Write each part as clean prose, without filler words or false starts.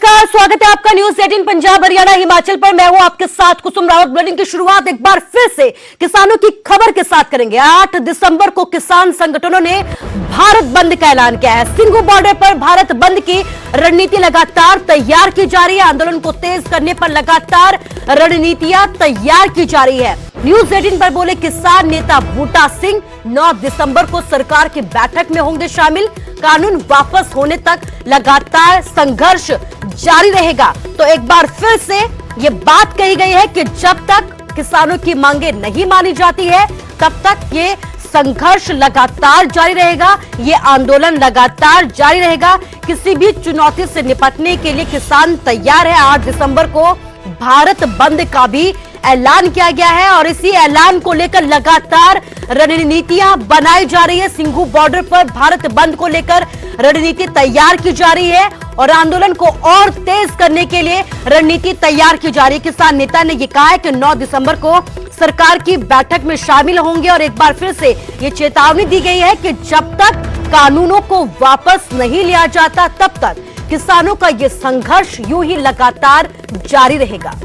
नमस्कार, स्वागत है आपका न्यूज 18 पंजाब हरियाणा हिमाचल पर। मैं हूं आपके साथ कुसुम रावत। बुलेटिन की शुरुआत एक बार फिर से किसानों की खबर के साथ करेंगे। 8 दिसंबर को किसान संगठनों ने भारत बंद का ऐलान किया है। सिंघू बॉर्डर पर भारत बंद की रणनीति लगातार तैयार की जा रही है। आंदोलन को तेज करने पर लगातार रणनीतियां तैयार की जा रही है। न्यूज 18 पर बोले किसान नेता बूटा सिंह 9 दिसंबर को सरकार की बैठक में होंगे शामिल। कानून वापस होने तक लगातार संघर्ष जारी रहेगा। तो एक बार फिर से ये बात कही गई है कि जब तक किसानों की मांगे नहीं मानी जाती है तब तक ये संघर्ष लगातार जारी रहेगा, ये आंदोलन लगातार जारी रहेगा। किसी भी चुनौती से निपटने के लिए किसान तैयार है। 8 दिसंबर को भारत बंद का भी ऐलान किया गया है और इसी ऐलान को लेकर लगातार रणनीतियां बनाई जा रही है। सिंघू बॉर्डर पर भारत बंद को लेकर रणनीति तैयार की जा रही है और आंदोलन को और तेज करने के लिए रणनीति तैयार की जा रही है। किसान नेता ने यह कहा है कि 9 दिसंबर को सरकार की बैठक में शामिल होंगे और एक बार फिर से ये चेतावनी दी गई है कि जब तक कानूनों को वापस नहीं लिया जाता तब तक किसानों का ये संघर्ष यूं ही लगातार जारी रहेगा।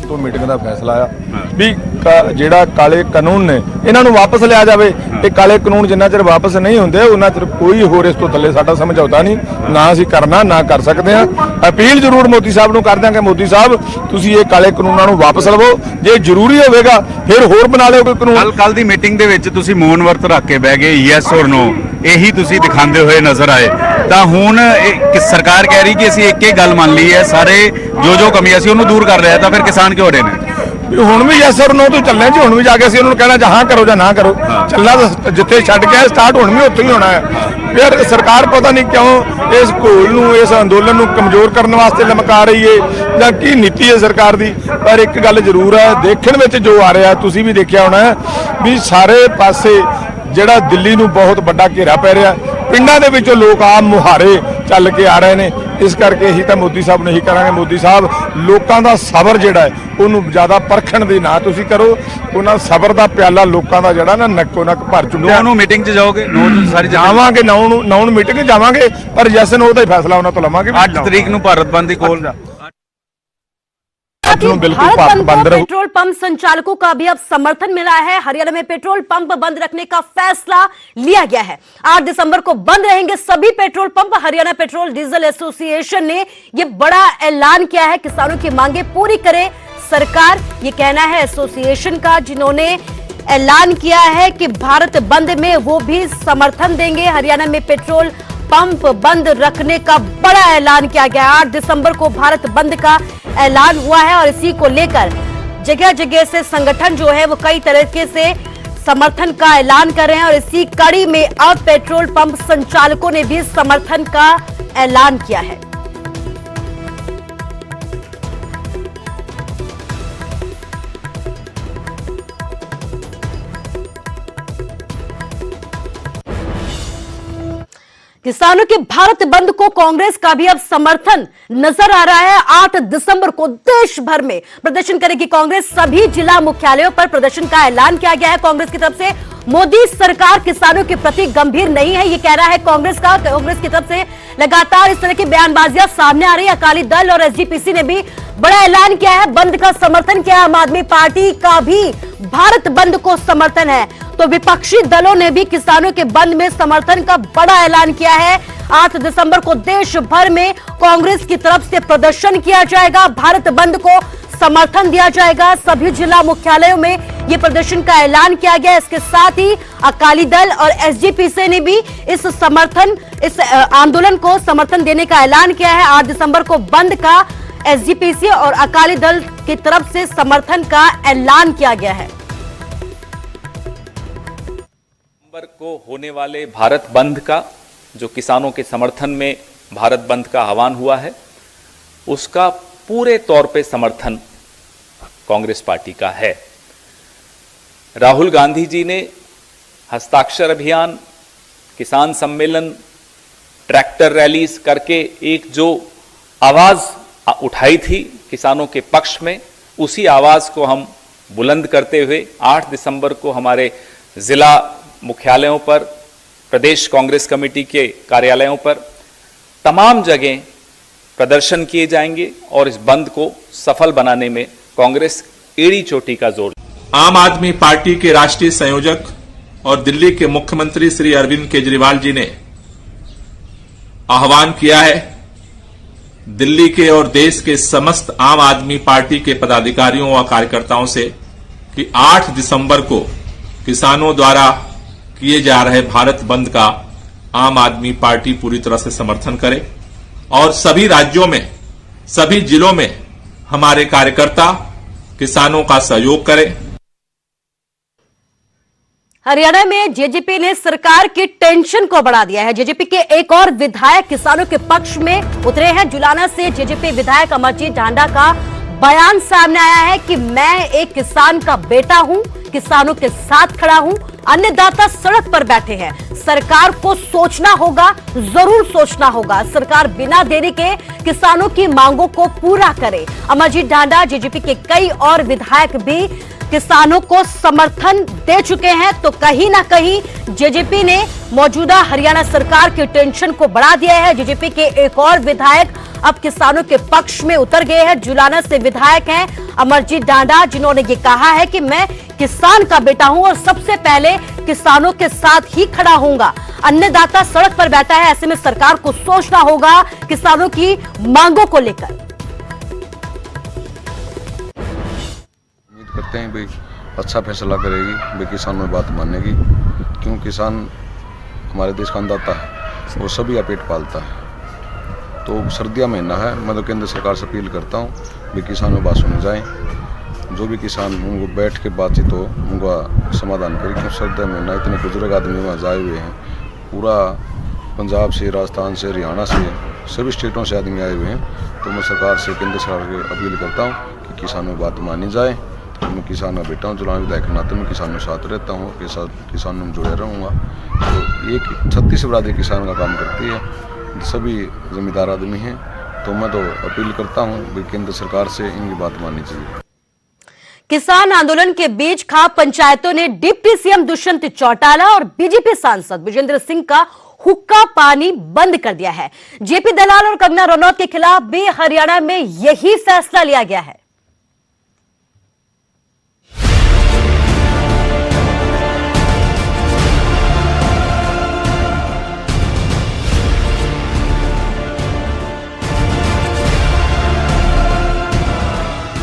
तो मीटिंग का फैसला आया भी ਜਿਹੜਾ ਕਾਲੇ ਕਾਨੂੰਨ ਨੇ ਇਹਨਾਂ ਨੂੰ ਵਾਪਸ ਲਿਆ ਜਾਵੇ। ਇਹ ਕਾਲੇ ਕਾਨੂੰਨ ਜਿੰਨਾ ਚਿਰ ਵਾਪਸ ਨਹੀਂ ਹੁੰਦੇ ਉਹਨਾਂ ਚਿਰ ਕੋਈ ਹੋਰ ਇਸ ਤੋਂ ਥੱਲੇ ਸਾਡਾ ਸਮਝੌਤਾ ਨਹੀਂ, ਨਾ ਅਸੀਂ ਕਰਨਾ ਨਾ ਕਰ ਸਕਦੇ ਹਾਂ। ਅਪੀਲ ਜ਼ਰੂਰ ਮੋਦੀ ਸਾਹਿਬ ਨੂੰ ਕਰ ਦਿਆਂਗੇ, ਮੋਦੀ ਸਾਹਿਬ ਤੁਸੀਂ ਇਹ ਕਾਲੇ ਕਾਨੂੰਨਾਂ ਨੂੰ ਵਾਪਸ ਲਵੋ, ਜੇ ਜ਼ਰੂਰੀ ਹੋਵੇਗਾ ਫਿਰ ਹੋਰ ਬਣਾ ਲਿਓ ਕੋਈ ਕਾਨੂੰਨ। ਕੱਲ ਦੀ ਮੀਟਿੰਗ ਦੇ ਵਿੱਚ ਤੁਸੀਂ ਮੌਨ ਵਰਤ ਰੱਖ ਕੇ ਬਹਿ ਗਏ, ਯੈਸ ਔਰ ਨੋ ਇਹੀ ਤੁਸੀਂ ਦਿਖਾਉਂਦੇ ਹੋਏ ਨਜ਼ਰ ਆਏ। ਤਾਂ ਹੁਣ ਸਰਕਾਰ ਕਹਿ ਰਹੀ ਕਿ ਅਸੀਂ ਇੱਕ ਹੀ ਗੱਲ ਮੰਨ ਲਈ ਹੈ, ਸਾਰੇ ਜੋ ਕਮੀਆਂ ਸੀ ਉਹਨੂੰ ਦੂਰ ਕਰ ਰਿਹਾ, ਤਾਂ ਫਿਰ ਕਿਸਾਨ ਕਿਉਂ ਹੋ ਰਹੇ ਨੇ? ਹੁਣ ਵੀ ਯੈਸ ਔਰ ਨੋ ਤੋਂ ਚੱਲਣਾ ਜੀ। ਹੁਣ ਵੀ ਜਾ ਕੇ ਅਸੀਂ ਉਹਨਾਂ ਨੂੰ ਕਹਿਣਾ ਜਾਂ ਕਰੋ ਜਾਂ ਨਾ ਕਰੋ। ਚੱਲਣਾ ਤਾਂ ਜਿੱਥੇ ਛੱਡ ਕੇ ਸਟਾਰਟ ਹੁਣ ਵੀ ਉੱਥੇ ਹੀ ਹੋਣਾ ਹੈ। ਫਿਰ ਸਰਕਾਰ ਪਤਾ ਨਹੀਂ ਕਿਉਂ ਇਸ ਘੋਲ ਨੂੰ, ਇਸ ਅੰਦੋਲਨ ਨੂੰ ਕਮਜ਼ੋਰ ਕਰਨ ਵਾਸਤੇ ਲਮਕਾ ਰਹੀ ਹੈ ਜਾਂ ਕੀ ਨੀਤੀ ਹੈ ਸਰਕਾਰ ਦੀ। ਪਰ ਇੱਕ ਗੱਲ ਜ਼ਰੂਰ ਹੈ, ਦੇਖਣ ਵਿੱਚ ਜੋ ਆ ਰਿਹਾ ਤੁਸੀਂ ਵੀ ਦੇਖਿਆ ਹੋਣਾ ਵੀ ਸਾਰੇ ਪਾਸੇ ਜਿਹੜਾ ਦਿੱਲੀ ਨੂੰ ਬਹੁਤ ਵੱਡਾ ਘੇਰਾ ਪੈ ਰਿਹਾ, ਪਿੰਡਾਂ ਦੇ ਵਿੱਚੋਂ ਲੋਕ ਆਮ ਮੁਹਾਰੇ ਚੱਲ ਕੇ ਆ ਰਹੇ ਨੇ। ਇਸ ਕਰਕੇ ਇਹੀ ਤਾਂ ਮੋਦੀ ਸਾਹਿਬ ਨੂੰ ਇਹੀ ਕਰਾਂਗੇ, ਮੋਦੀ ਸਾਹਿਬ ਲੋਕਾਂ ਦਾ ਸਬਰ ਜਿਹੜਾ ਹੈ ਉਹਨੂੰ ਜ਼ਿਆਦਾ ਪਰਖਣ ਦੀ ਨਾ ਤੁਸੀਂ ਕਰੋ। ਉਹਨਾਂ ਸਬਰ ਦਾ ਪਿਆਲਾ ਲੋਕਾਂ ਦਾ ਜਿਹੜਾ ਨਾ ਨੱਕੋ ਨੱਕ ਭਰ ਚੁੱਕਿਆ। ਨੂੰ ਮੀਟਿੰਗ 'ਚ ਜਾਓਗੇ? ਸਾਰੀ ਜਾਵਾਂਗੇ, ਨੌ ਨੂੰ ਮੀਟਿੰਗ ਜਾਵਾਂਗੇ, ਪਰ ਜੈਸਨ ਉਹਦਾ ਹੀ ਫੈਸਲਾ ਉਹਨਾਂ ਤੋਂ ਲਵਾਂਗੇ। 8 ਤਰੀਕ ਨੂੰ ਭਾਰਤ ਬੰਦ ਦੀ ਕੋਲ भारत बंद को पेट्रोल पंप संचालकों का भी अब समर्थन मिला है। हरियाणा में पेट्रोल पंप बंद रखने का फैसला लिया गया है। 8 दिसंबर को बंद रहेंगे सभी petrol pump. Haryana petrol diesel association ने यह बड़ा ऐलान किया है, किसानों की मांगे पूरी करे सरकार, ये कहना है एसोसिएशन का, जिन्होंने ऐलान किया है कि भारत बंद में वो भी समर्थन देंगे। हरियाणा में पेट्रोल पंप बंद रखने का बड़ा ऐलान किया गया। 8 दिसंबर को भारत बंद का ऐलान हुआ है और इसी को लेकर जगह जगह से संगठन जो है वो कई तरीके से समर्थन का ऐलान कर रहे हैं और इसी कड़ी में अब पेट्रोल पंप संचालकों ने भी समर्थन का ऐलान किया है। किसानों के भारत बंद को कांग्रेस का भी अब समर्थन नजर आ रहा है। 8 दिसंबर को देश भर में प्रदर्शन करेगी कांग्रेस। सभी जिला मुख्यालयों पर प्रदर्शन का ऐलान किया गया है कांग्रेस की तरफ से। मोदी सरकार किसानों के प्रति गंभीर नहीं है, ये कह रहा है कांग्रेस का। कांग्रेस की तरफ से लगातार इस तरह की बयानबाजियां सामने आ रही है। अकाली दल और एसजीपीसी ने भी बड़ा ऐलान किया है, बंद का समर्थन किया। आम आदमी पार्टी का भी भारत बंद को समर्थन है। तो विपक्षी दलों ने भी किसानों के बंद में समर्थन का बड़ा ऐलान किया है। 8 दिसंबर को देश भर में कांग्रेस की तरफ से प्रदर्शन किया जाएगा, भारत बंद को समर्थन दिया जाएगा। सभी जिला मुख्यालयों में यह प्रदर्शन का ऐलान किया गया। इसके साथ ही अकाली दल और एसजीपीसी ने भी इस आंदोलन को समर्थन देने का ऐलान किया है। 8 दिसंबर को बंद का एसजीपीसी और अकाली दल की तरफ से समर्थन का ऐलान किया गया है। को होने वाले भारत बंद का, जो किसानों के समर्थन में भारत बंद का आह्वान हुआ है, उसका पूरे तौर पे समर्थन कांग्रेस पार्टी का है। राहुल गांधी जी ने हस्ताक्षर अभियान, किसान सम्मेलन, ट्रैक्टर रैलीज करके एक जो आवाज उठाई थी किसानों के पक्ष में, उसी आवाज को हम बुलंद करते हुए 8 दिसंबर को हमारे जिला मुख्यालयों पर, प्रदेश कांग्रेस कमेटी के कार्यालयों पर, तमाम जगह प्रदर्शन किए जाएंगे और इस बंद को सफल बनाने में कांग्रेस एड़ी चोटी का जोर। आम आदमी पार्टी के राष्ट्रीय संयोजक और दिल्ली के मुख्यमंत्री श्री अरविंद केजरीवाल जी ने आह्वान किया है दिल्ली के और देश के समस्त आम आदमी पार्टी के पदाधिकारियों व कार्यकर्ताओं से कि 8 दिसंबर को किसानों द्वारा किए जा रहे भारत बंद का आम आदमी पार्टी पूरी तरह से समर्थन करे और सभी राज्यों में, सभी जिलों में हमारे कार्यकर्ता किसानों का सहयोग करें। हरियाणा में जेजेपी ने सरकार की टेंशन को बढ़ा दिया है। जेजेपी के एक और विधायक किसानों के पक्ष में उतरे हैं। जुलाना से जेजेपी विधायक अमरजीत ढांडा का बयान सामने आया है कि मैं एक किसान का बेटा हूं, किसानों के साथ खड़ा हूं। अन्नदाता सड़क पर बैठे हैं, सरकार को सोचना होगा, जरूर सोचना होगा। सरकार बिना देरी के किसानों की मांगों को पूरा करे। अमरजीत ढांडा, जेजेपी के कई और विधायक भी किसानों को समर्थन दे चुके हैं। तो कहीं ना कहीं जेजेपी ने मौजूदा हरियाणा सरकार की टेंशन को बढ़ा दिया है। जेजेपी के एक और विधायक अब किसानों के पक्ष में उतर गए हैं। जुलाना से विधायक हैं अमरजीत ढांडा, जिन्होंने ये कहा है कि मैं किसान का बेटा हूं और सबसे पहले किसानों के साथ ही खड़ा होऊंगा। अन्नदाता सड़क पर बैठा है, ऐसे में सरकार को सोचना होगा किसानों की मांगों को लेकर। करते हैं भाई अच्छा फैसला करेगी, भाई किसानों में बात मानेगी, क्यों किसान हमारे देश का अन्नदाता है, वो सभी का पेट पालता है। तो सर्दियाँ महीना है, मैं तो केंद्र सरकार से अपील करता हूँ भाई किसानों में बात सुनी जाए, जो भी किसान उनको बैठ के बातचीत हो, उनका समाधान करें। क्यों सर्दियाँ महीना इतने बुजुर्ग आदमी वहाँ जाए हुए हैं, पूरा पंजाब से, राजस्थान से, हरियाणा से, सभी स्टेटों से आदमी आए हुए हैं। तो मैं सरकार से, केंद्र सरकार से अपील करता हूँ कि किसानों में बात मानी जाए। मैं किसान का बेटा हूँ, जुलाना विधायक के नाते मैं किसानों के साथ रहता हूँ, के साथ किसानों में जुड़े रहूँगा। तो ये 36 बरादरी किसान का काम करती है, सभी जिम्मेदार आदमी हैं। तो मैं तो अपील करता हूँ केंद्र सरकार से इनकी बात माननी चाहिए। किसान आंदोलन के बीच खाप पंचायतों ने डिप्टी सीएम दुष्यंत चौटाला और बीजेपी सांसद विजेंद्र सिंह का हुक्का पानी बंद कर दिया है। जेपी दलाल और कंगना रनौत के खिलाफ भी हरियाणा में यही फैसला लिया गया है।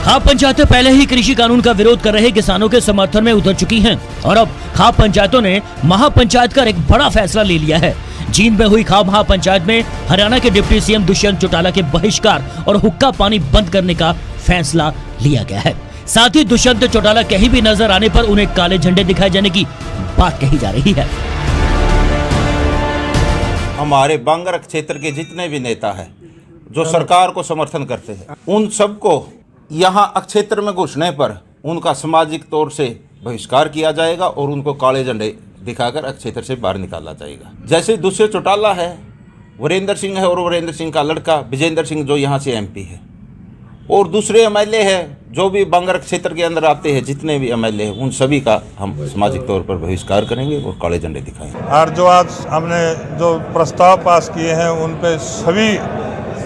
खाप पंचायतें पहले ही कृषि कानून का विरोध कर रहे किसानों के समर्थन में उतर चुकी हैं और अब खाप पंचायतों ने महापंचायत कर एक बड़ा फैसला ले लिया है। जींद में हुई खाप महापंचायत में हरियाणा के डिप्टी सीएम दुष्यंत चौटाला के बहिष्कार और हुक्का पानी बंद करने का फैसला लिया गया है। साथ ही दुष्यंत चौटाला कहीं भी नजर आने पर उन्हें काले झंडे दिखाए जाने की बात कही जा रही है। हमारे बांगर क्षेत्र के जितने भी नेता हैं जो सरकार को समर्थन करते हैं, उन सबको यहाँ क्षेत्र में घुसने पर उनका सामाजिक तौर से बहिष्कार किया जाएगा और उनको काले झंडे दिखाकर क्षेत्र से बाहर निकाला जाएगा। जैसे दुष्यंत चौटाला है, वीरेंद्र सिंह है और वीरेंद्र सिंह का लड़का विजेंद्र सिंह जो यहाँ से एमपी है, और दूसरे एमएलए हैं जो भी बांगर क्षेत्र के अंदर आते हैं, जितने भी एमएलए हैं, उन सभी का हम सामाजिक तौर पर बहिष्कार करेंगे और काले झंडे दिखाएंगे। और जो आज हमने जो प्रस्ताव पास किए हैं उन पे सभी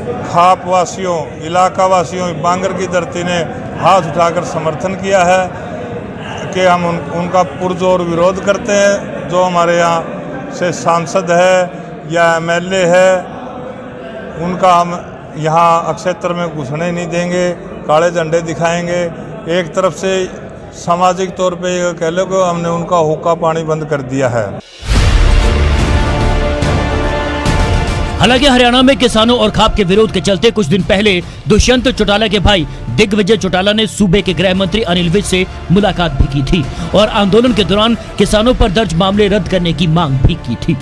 खाप वासियों, इलाका वासियों, बांगर की धरती ने हाथ उठाकर समर्थन किया है कि हम उनका पुरजोर विरोध करते हैं। जो हमारे यहाँ से सांसद है या एमएलए है, उनका हम यहाँ क्षेत्र में घुसने नहीं देंगे, काले झंडे दिखाएंगे। एक तरफ से सामाजिक तौर पे ये कह लो कि हमने उनका हुक्का पानी बंद कर दिया है। हालांकि हरियाणा में किसानों और खाप के विरोध के चलते कुछ दिन पहले दुष्यंत चौटाला के भाई दिग्विजय चौटाला ने सूबे के गृह मंत्री अनिल विज से मुलाकात भी की थी और आंदोलन के दौरान किसानों पर दर्ज मामले रद्द करने की मांग भी की थी।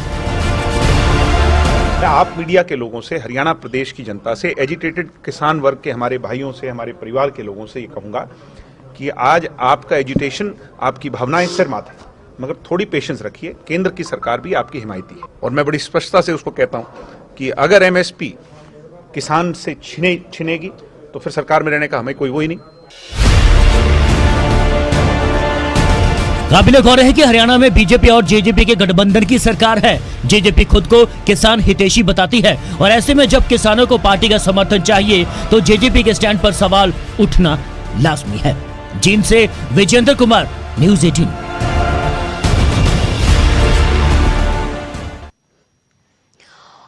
आप मीडिया के लोगों से, हरियाणा प्रदेश की जनता से, एजिटेटेड किसान वर्ग के हमारे भाइयों से, हमारे परिवार के लोगों से ये कहूंगा कि आज आपका एजिटेशन, आपकी भावनाएं सिर माथा है, मगर थोड़ी पेशेंस रखिए। केंद्र की सरकार भी आपकी हिमायती है और मैं बड़ी स्पष्टता से उसको कहता हूं कि अगर एमएसपी किसान से छिनेगी तो फिर सरकार में रहने का हमें कोई वो ही नहीं। काबिल गौर है कि हरियाणा में बीजेपी और जेजेपी के गठबंधन की सरकार है। जेजेपी खुद को किसान हितैषी बताती है और ऐसे में जब किसानों को पार्टी का समर्थन चाहिए तो जेजेपी के स्टैंड पर सवाल उठना लाजमी है। जींद से विजेंद्र कुमार, न्यूज़ 18।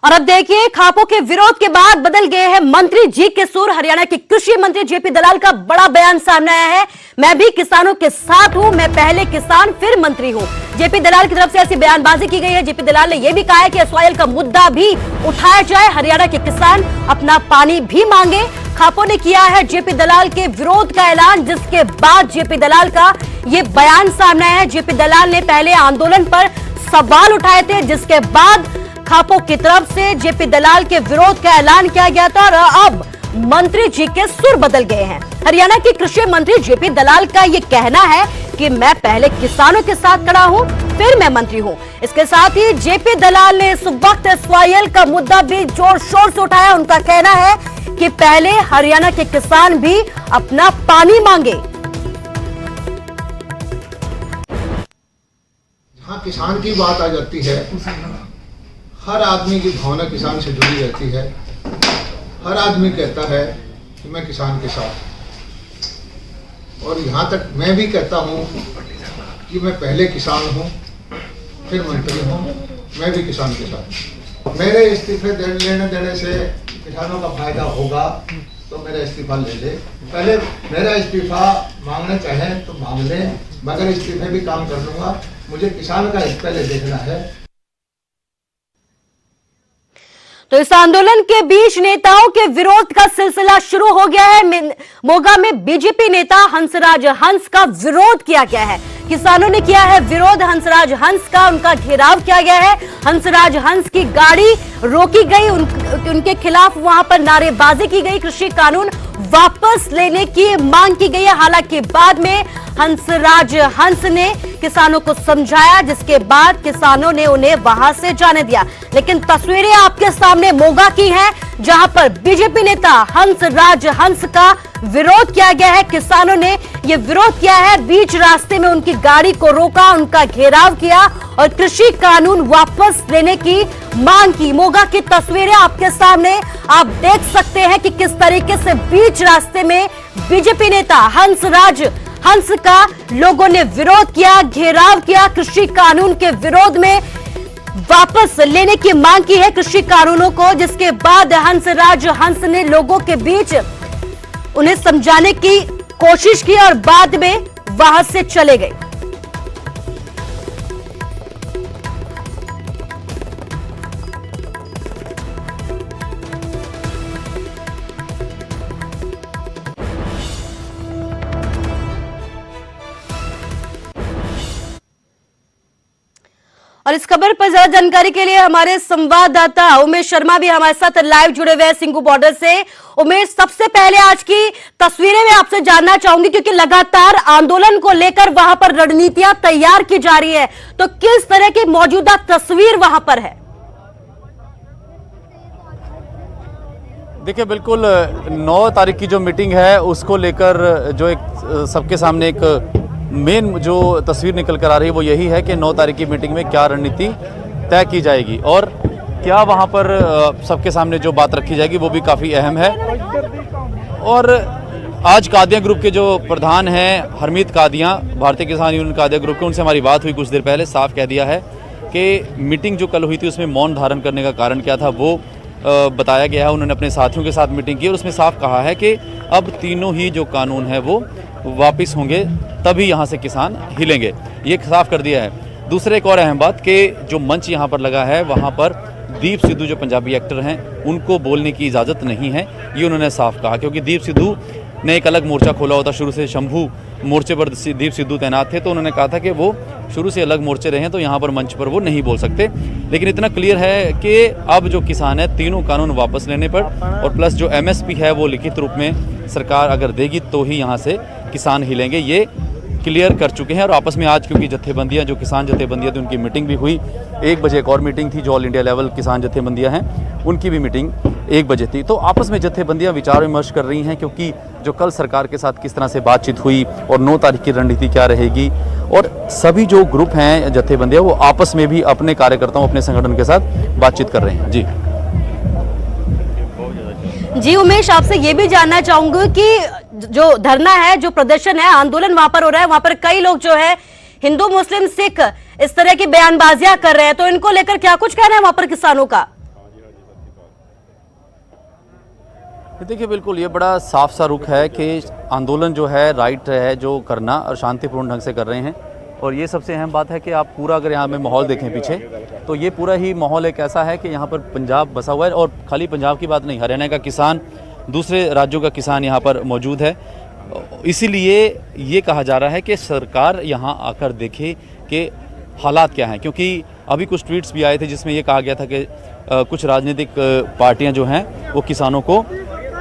और अब देखिए, खापों के विरोध के बाद बदल गए हैं मंत्री जी के सुर। हरियाणा के कृषि मंत्री जेपी दलाल का बड़ा बयान सामने आया है। मैं भी किसानों के साथ हूं, मैं पहले किसान फिर मंत्री हूं। जेपी दलाल की तरफ से ऐसी बयानबाजी की गई है। जेपी दलाल ने यह भी कहा है कि एसवाईएल का मुद्दा भी उठाया जाए, हरियाणा के किसान अपना पानी भी मांगे। खापों ने किया है जेपी दलाल के विरोध का ऐलान, जिसके बाद जेपी दलाल का यह बयान सामने आया है। जेपी दलाल ने पहले आंदोलन पर सवाल उठाए थे, जिसके बाद खापों की तरफ से जेपी दलाल के विरोध का ऐलान किया गया था और अब मंत्री जी के सुर बदल गए हैं। हरियाणा के कृषि मंत्री जेपी दलाल का यह कहना है कि मैं पहले किसानों के साथ खड़ा हूं, फिर मैं मंत्री हूं। इसके साथ ही जेपी दलाल ने इस वक्त एसवाईएल का मुद्दा भी जोर शोर से उठाया। उनका कहना है कि पहले हरियाणा के किसान भी अपना पानी मांगे। जहां किसान की बात आ जाती है, हर आदमी की भावना किसान से जुड़ी रहती है। हर आदमी कहता है कि मैं किसान के साथ, और यहाँ तक मैं भी कहता हूँ कि मैं पहले किसान हूँ फिर मंत्री हूँ। मैं भी किसान के साथ। मेरे इस्तीफे लेने देने से किसानों का फायदा होगा तो मेरा इस्तीफा ले ले। पहले मेरा इस्तीफा मांगना चाहें तो मांग लें, मगर इस्तीफे भी काम कर लूँगा। मुझे किसान का हित पहले देखना है। तो इस आंदोलन के बीच नेताओं के विरोध का सिलसिला शुरू हो गया है। मोगा में बीजेपी नेता हंसराज हंस का विरोध किया गया है। किसानों ने किया है विरोध हंसराज हंस का, उनका घेराव किया गया है। हंसराज हंस की गाड़ी रोकी गई, उनके खिलाफ वहां पर नारेबाजी की गई। कृषि कानून वापस लेने की मांग की गई है। हालांकि बाद में हंसराज हंस ने किसानों को समझाया, जिसके बाद किसानों ने उन्हें वहां से जाने दिया। लेकिन तस्वीरें आपके सामने मोगा की हैं, जहां पर बीजेपी नेता हंसराज हंस का विरोध किया गया है। किसानों ने यह विरोध किया है, बीच रास्ते में उनकी गाड़ी को रोका, उनका घेराव किया और कृषि कानून वापस लेने की मांग की। मोगा की तस्वीरें आपके सामने आप देख सकते हैं कि किस तरीके से बीच रास्ते में बीजेपी नेता हंसराज हंस का लोगों ने विरोध किया, घेराव किया। कृषि कानून के विरोध में वापस लेने की मांग की है कृषि कानूनों को, जिसके बाद हंसराज हंस ने लोगों के बीच उन्हें समझाने की कोशिश की और बाद में वहां से चले गए। और इस खबर पर ज्यादा जानकारी के लिए हमारे संवाददाता उमेश शर्मा भी हमारे साथ लाइव जुड़े हुए हैं सिंगू बॉर्डर से। उमेश, सबसे पहले आज की तस्वीरें मैं आपसे जानना चाहूंगी, क्योंकि लगातार आंदोलन को लेकर वहां पर रणनीतियां तैयार की जा रही है, तो किस तरह की मौजूदा तस्वीर वहां पर है? देखिए, बिल्कुल 9 तारीख की जो मीटिंग है उसको लेकर जो एक सबके सामने एक मेन जो तस्वीर निकल कर आ रही है वो यही है कि 9 तारीख की मीटिंग में क्या रणनीति तय की जाएगी और क्या वहाँ पर सबके सामने जो बात रखी जाएगी वो भी काफ़ी अहम है। और आज कादियां ग्रुप के जो प्रधान हैं हरमीत कादियां, भारतीय किसान यूनियन कादियां ग्रुप के, उनसे हमारी बात हुई कुछ देर पहले। साफ कह दिया है कि मीटिंग जो कल हुई थी उसमें मौन धारण करने का कारण क्या था वो बताया गया है। उन्होंने अपने साथियों के साथ मीटिंग की और उसमें साफ कहा है कि अब तीनों ही जो कानून है वो वापस होंगे, तभी यहाँ से किसान हिलेंगे, ये साफ कर दिया है। दूसरे एक और अहम बात कि जो मंच यहाँ पर लगा है वहाँ पर दीप सिद्धू जो पंजाबी एक्टर हैं उनको बोलने की इजाज़त नहीं है, ये उन्होंने साफ कहा। क्योंकि दीप सिद्धू ने एक अलग मोर्चा खोला होता, शुरू से शंभू मोर्चे पर दीप सिद्धू तैनात थे, तो उन्होंने कहा था कि वो शुरू से अलग मोर्चे रहे हैं तो यहाँ पर मंच पर वो नहीं बोल सकते। लेकिन इतना क्लियर है कि अब जो किसान है तीनों कानून वापस लेने पर और प्लस जो MSP है वो लिखित रूप में सरकार अगर देगी तो ही यहाँ से किसान हिलेंगे, ये क्लियर कर चुके हैं। और आपस में आज क्योंकि जत्थेबंदियां जो किसान जत्थेबंदियां थी उनकी मीटिंग भी हुई, 1 बजे एक और मीटिंग थी जो ऑल इंडिया लेवल किसान जत्थेबंदियां हैं उनकी भी मीटिंग 1 बजे थी। तो आपस में जत्थेबंदियां विचार विमर्श कर रही हैं, क्योंकि जो कल सरकार के साथ किस तरह से बातचीत हुई और 9 तारीख की रणनीति क्या रहेगी, और सभी जो ग्रुप हैं जत्थेबंदियां वो आपस में भी अपने कार्यकर्ताओं, अपने संगठन के साथ बातचीत कर रहे हैं। जी उमेश, आपसे ये भी जानना चाहूंगी कि जो धरना है, जो प्रदर्शन है, आंदोलन वहां पर हो रहा है, वहां पर कई लोग जो है हिंदू, मुस्लिम, सिख इस तरह की बयानबाजियां कर रहे हैं, तो इनको लेकर क्या कुछ कहना है वहां पर किसानों का? देखिए, बिल्कुल ये बड़ा साफ सा रुख है कि आंदोलन जो है राइट है जो करना, और शांतिपूर्ण ढंग से कर रहे हैं। और ये सबसे अहम बात है कि आप पूरा अगर यहाँ में माहौल देखें पीछे, तो ये पूरा ही माहौल एक ऐसा है कि यहाँ पर पंजाब बसा हुआ है, और खाली पंजाब की बात नहीं, हरियाणा का किसान, दूसरे राज्यों का किसान यहाँ पर मौजूद है। इसीलिए ये कहा जा रहा है कि सरकार यहाँ आकर देखे कि हालात क्या हैं, क्योंकि अभी कुछ ट्वीट्स भी आए थे जिसमें ये कहा गया था कि कुछ राजनीतिक पार्टियाँ जो हैं वो किसानों को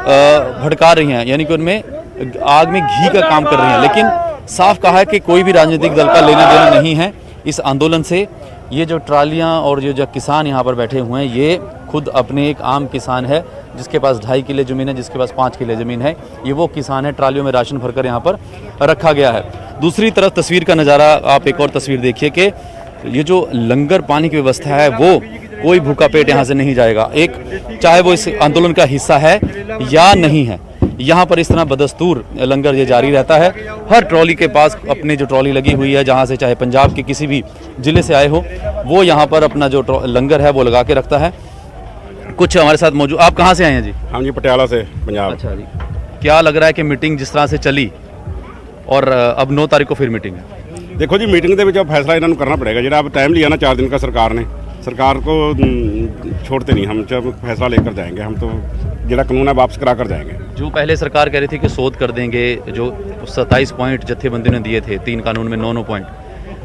भड़का रही हैं, यानी कि उनमें आग में घी का काम कर रही हैं। लेकिन साफ कहा है कि कोई भी राजनीतिक दल का लेना देना नहीं है इस आंदोलन से। ये जो ट्रालियां और जो किसान यहाँ पर बैठे हुए हैं, ये खुद अपने एक आम किसान है जिसके पास 2.5 किले ज़मीन है, जिसके पास 5 किले ज़मीन है। ये वो किसान है, ट्रालियों में राशन भरकर यहाँ पर रखा गया है। दूसरी तरफ तस्वीर का नज़ारा, आप एक और तस्वीर देखिए कि ये जो लंगर पानी की व्यवस्था है वो कोई भूखा पेट यहाँ से नहीं जाएगा, एक चाहे वो इस आंदोलन का हिस्सा है या नहीं है। यहाँ पर इस तरह बदस्तूर लंगर ये जारी रहता है। हर ट्रॉली के पास अपनी जो ट्रॉली लगी हुई है, जहाँ से चाहे पंजाब के किसी भी ज़िले से आए हो, वो यहाँ पर अपना जो लंगर है वो लगा के रखता है। कुछ हमारे साथ मौजूद, आप कहाँ से आए हैं जी? हम जी पटियाला से, पंजाब। अच्छा जी, क्या लग रहा है कि मीटिंग जिस तरह से चली और अब 9 तारीख को फिर मीटिंग है? देखो जी, मीटिंग के फैसला इन्होंने करना पड़ेगा। जो अब टाइम लिया ना 4 दिन का सरकार को छोड़ते नहीं, हम जब फैसला लेकर जाएंगे, हम तो जो कानून है वापस करा कर जाएंगे। जो पहले सरकार कह रही थी कि शोध कर देंगे, जो 27 पॉइंट जत्थेबंदी ने दिए थे, 3 कानून में 9 पॉइंट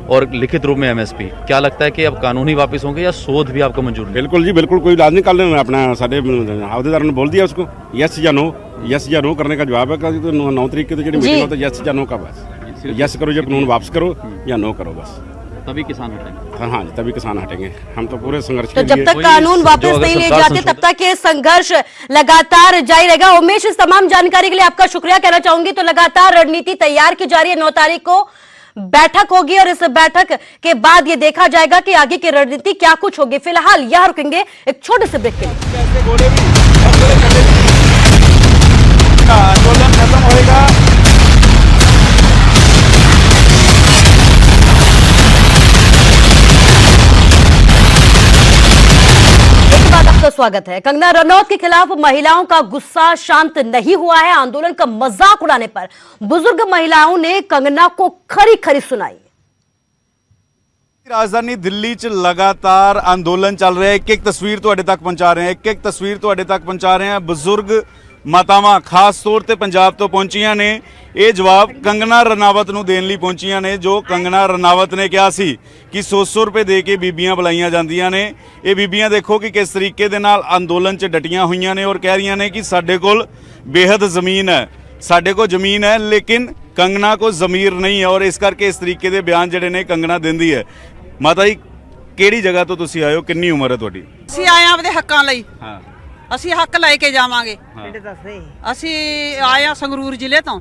और लिखित रूप में एमएसपी, क्या लगता है कि अब कानूनी वापस होंगे या शोध भी आपको मंजूर? बिल्कुल जी, बिल्कुल, कोई इलाज नहीं कर लेना। अपना साढ़े अहदेदार ने बोल दिया उसको यस या नो करने का जवाब है। 9 तारीख की तो जो मीटिंग होता है यस या नो का, बस यस करो, जो कानून वापस करो, या नो करो, बस तभी किसान हटेंगे। हाँ जी, तभी किसान हटेंगे। हम तो पूरे संघर्ष तो जब तक कानून वापस नहीं लिए जाते तब तक ये संघर्ष लगातार जारी रहेगा। उमेश, इस तमाम जानकारी के लिए आपका शुक्रिया कहना चाहूंगी। तो लगातार रणनीति तैयार की जा रही है, 9 तारीख को बैठक होगी और इस बैठक के बाद ये देखा जाएगा कि आगे की रणनीति क्या कुछ होगी। फिलहाल यहां रुकेंगे एक छोटे से ब्रेक के लिए। आंदोलन खत्म होएगा। आपका स्वागत है। कंगना रनौत के खिलाफ महिलाओं का गुस्सा शांत नहीं हुआ है। आंदोलन का मजाक उड़ाने पर बुजुर्ग महिलाओं ने कंगना को खरी खरी सुनाई। राजधानी दिल्ली च लगातार अंदोलन चल रहे हैं। एक तस्वीर तुहाडे तक पहुंचा रहे हैं, एक तस्वीर तुहाडे तक पहुंचा रहे हैं। बुजुर्ग मातावां खास तौर ते पंजाब तो पहुंचियां ने। ਇਹ ਜਵਾਬ ਕੰਗਨਾ ਰਣਾਵਤ ਨੂੰ ਦੇਣ ਲਈ ਪਹੁੰਚੀਆਂ ਨੇ, ਜੋ ਕੰਗਨਾ ਰਣਾਵਤ ਨੇ ਕਿਹਾ ਸੀ ਕਿ 100 ਰੁਪਏ ਦੇ ਕੇ ਬੀਬੀਆਂ ਬੁਲਾਈਆਂ ਜਾਂਦੀਆਂ ਨੇ। ਇਹ ਬੀਬੀਆਂ ਦੇਖੋ ਕਿ ਕਿਸ ਤਰੀਕੇ ਦੇ ਨਾਲ ਅੰਦੋਲਨ 'ਚ ਡਟੀਆਂ ਹੋਈਆਂ ਨੇ ਔਰ ਕਹਿ ਰਹੀਆਂ ਨੇ ਕਿ ਸਾਡੇ ਕੋਲ ਬੇहद ਜ਼ਮੀਨ ਹੈ, ਸਾਡੇ ਕੋਲ ਜ਼ਮੀਨ ਹੈ, ਲੇਕਿਨ ਕੰਗਨਾ ਕੋ ਜ਼ਮੀਰ ਨਹੀਂ ਹੈ। ਔਰ ਇਸ ਕਰਕੇ ਇਸ ਤਰੀਕੇ ਦੇ ਬਿਆਨ ਜਿਹੜੇ ਨੇ ਕੰਗਨਾ ਦਿੰਦੀ ਹੈ। ਮਾਤਾ ਜੀ, ਕਿਹੜੀ ਜਗ੍ਹਾ ਤੋਂ ਤੁਸੀਂ ਆਏ ਹੋ, ਕਿੰਨੀ ਉਮਰ ਹੈ ਤੁਹਾਡੀ? ਅਸੀਂ ਆਏ ਆਂ ਆਪਦੇ ਹੱਕਾਂ ਲਈ। ਹਾਂ, ਅਸੀਂ ਹੱਕ ਲੈ ਕੇ ਜਾਵਾਂਗੇ। ਅਸੀਂ ਆਏ ਆਂ ਸੰਗਰੂਰ ਜ਼ਿਲ੍ਹੇ ਤੋਂ।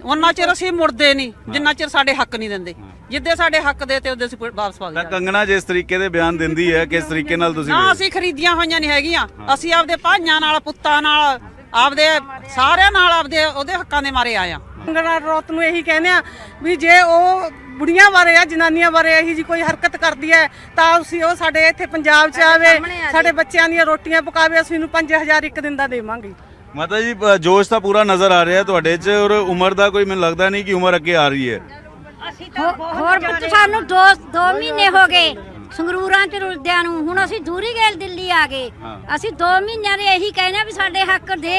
ਉਹਨਾਂ ਚਿਰ ਅਸੀਂ ਮੁੜਦੇ ਨਹੀਂ ਜਿੰਨਾ ਚਿਰ ਸਾਡੇ ਹੱਕ ਨਹੀਂ ਦਿੰਦੇ। ਜਿੱਦੇ ਸਾਡੇ ਹੱਕ ਦੇ ਤੇ ਉਹਦੇ ਅਸੀਂ ਵਾਪਸ ਪਾ ਗਏ। ਕੰਗਨਾ ਜਿਸ ਤਰੀਕੇ ਦੇ ਬਿਆਨ ਦਿੰਦੀ ਹੈ, ਕਿਸ ਤਰੀਕੇ ਨਾਲ ਤੁਸੀਂ? ਨਾ, ਅਸੀਂ ਖਰੀਦੀਆਂ ਹੋਈਆਂ ਨਹੀਂ ਹੈਗੀਆਂ। ਅਸੀਂ ਆਪਦੇ ਭਾਈਆਂ ਨਾਲ, ਪੁੱਤਾਂ ਨਾਲ, ਆਪਦੇ ਸਾਰਿਆਂ ਨਾਲ ਆਪਦੇ ਉਹਦੇ ਹੱਕਾਂ ਦੇ ਮਾਰੇ ਆਏ ਆਂ। ਕੰਗਨਾ ਰਣੌਤ ਨੂੰ ਇਹੀ ਕਹਿੰਦੇ ਆ ਵੀ ਜੇ ਉਹ ਬੁੜੀਆਂ ਬਾਰੇ ਆ, ਜਨਾਨੀਆਂ ਬਾਰੇ ਇਹੀ ਜੀ ਕੋਈ ਹਰਕਤ ਕਰਦੀ ਹੈ ਤਾਂ ਅਸੀਂ ਉਹ ਸਾਡੇ ਇੱਥੇ ਪੰਜਾਬ 'ਚ ਆਵੇ, ਸਾਡੇ ਬੱਚਿਆਂ ਦੀਆਂ ਰੋਟੀਆਂ ਪਕਾਵੇ, ਅਸੀਂ ਉਹਨੂੰ 5000 ਇੱਕ ਦਿਨ ਦਾ ਦੇਵਾਂਗੇ। ਮਾਤਾ ਜੀ, ਜੋਸ਼ ਤਾਂ ਪੂਰਾ ਨਜ਼ਰ ਆ ਰਿਹਾ ਤੁਹਾਡੇ 'ਚ ਔਰ ਉਮਰ ਦਾ ਕੋਈ ਮੈਨੂੰ ਲੱਗਦਾ ਨਹੀਂ ਕਿ ਉਮਰ ਅੱਗੇ ਆ ਰਹੀ ਹੈ। ਹੋਰ ਪੁੱਤ ਸਾਨੂੰ 2 ਮਹੀਨੇ ਹੋ ਗਏ ਸੰਗਰੂਰਾਂ 'ਚ ਰੁਲਦਿਆਂ ਨੂੰ। ਹੁਣ ਅਸੀਂ ਦੂਰੀ ਗਏ ਦਿੱਲੀ ਆ ਗਏ। ਅਸੀਂ 2 ਮਹੀਨਿਆਂ ਦੇ ਇਹੀ ਕਹਿੰਦੇ ਵੀ ਸਾਡੇ ਹੱਕ ਦੇ,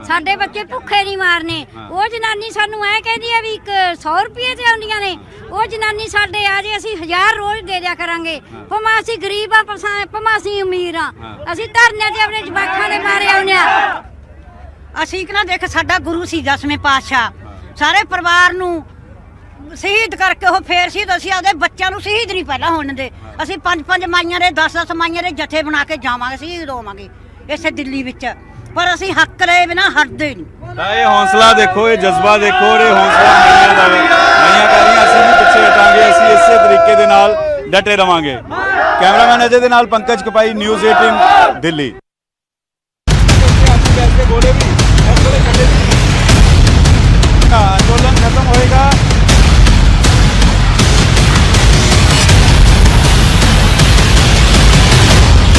ਸਾਡੇ ਬੱਚੇ ਭੁੱਖੇ ਨਹੀਂ ਮਾਰਨੇ। ਉਹ ਜਨਾਨੀ ਸਾਨੂੰ ਐ ਕਹਿੰਦੀ ਆ ਵੀ 100 ਰੁਪਏ ਤੇ ਆਉਂਦੀਆਂ ਨੇ। ਉਹ ਜਨਾਨੀ ਸਾਡੇ ਆ ਜੇ ਅਸੀਂ 1000 ਰੋਜ਼ ਦੇ ਦਿਆ ਕਰਾਂਗੇ। ਭਾਵੇਂ ਅਸੀਂ ਗਰੀਬ ਆ, ਭਾਵੇਂ ਅਸੀਂ ਅਮੀਰ ਆ, ਅਸੀਂ ਧਰਨੇ ਤੇ ਆਪਣੇ ਜਵਾਕਾਂ ਦੇ ਮਾਰੇ ਆਉਂਦੇ ਆ। ਅਸੀਂ ਕਿ ਨਾ ਦੇਖ, ਸਾਡਾ ਗੁਰੂ ਸੀ 10ਵੇਂ ਪਾਤਸ਼ਾਹ, ਸਾਰੇ ਪਰਿਵਾਰ ਨੂੰ ਸ਼ਹੀਦ ਕਰਕੇ ਉਹ ਫੇਰ ਸੀ। ਅਸੀਂ ਆਪਦੇ ਬੱਚਿਆਂ ਨੂੰ ਸ਼ਹੀਦ ਨਹੀਂ ਪਹਿਲਾਂ ਹੋਣ ਦਿੰਦੇ। ਅਸੀਂ 5 ਮਾਈਆਂ ਦੇ 10 ਮਾਈਆਂ ਦੇ ਜਥੇ ਬਣਾ ਕੇ ਜਾਵਾਂਗੇ, ਸ਼ਹੀਦ ਹੋਵਾਂਗੇ। ਇਸੇ ਦਿੱਲੀ ਵਿੱਚ, ਪਰ ਅਸੀਂ ਹੱਕ ਲਏ ਬਿਨਾਂ ਹਟਦੇ ਨਹੀਂ। ਤਾਂ ਇਹ ਹੌਸਲਾ ਦੇਖੋ, ਇਹ ਜਜ਼ਬਾ ਦੇਖੋ, ਔਰ ਇਹ ਹੌਸਲਾ ਮਈਆਂ ਦਾ ਵੇ। ਮਈਆਂ ਕਹਿ ਰਹੀਆਂ ਅਸੀਂ ਨਹੀਂ ਪਿੱਛੇ ਹਟਾਂਗੇ, ਅਸੀਂ ਇਸੇ ਤਰੀਕੇ ਦੇ ਨਾਲ ਡਟੇ ਰਵਾਂਗੇ। ਕੈਮਰਾਮੈਨ ਅਜੇ ਦੇ ਨਾਲ ਪੰਕਜ ਕਪਾਈ, ਨਿਊਜ਼ 18 ਦਿੱਲੀ।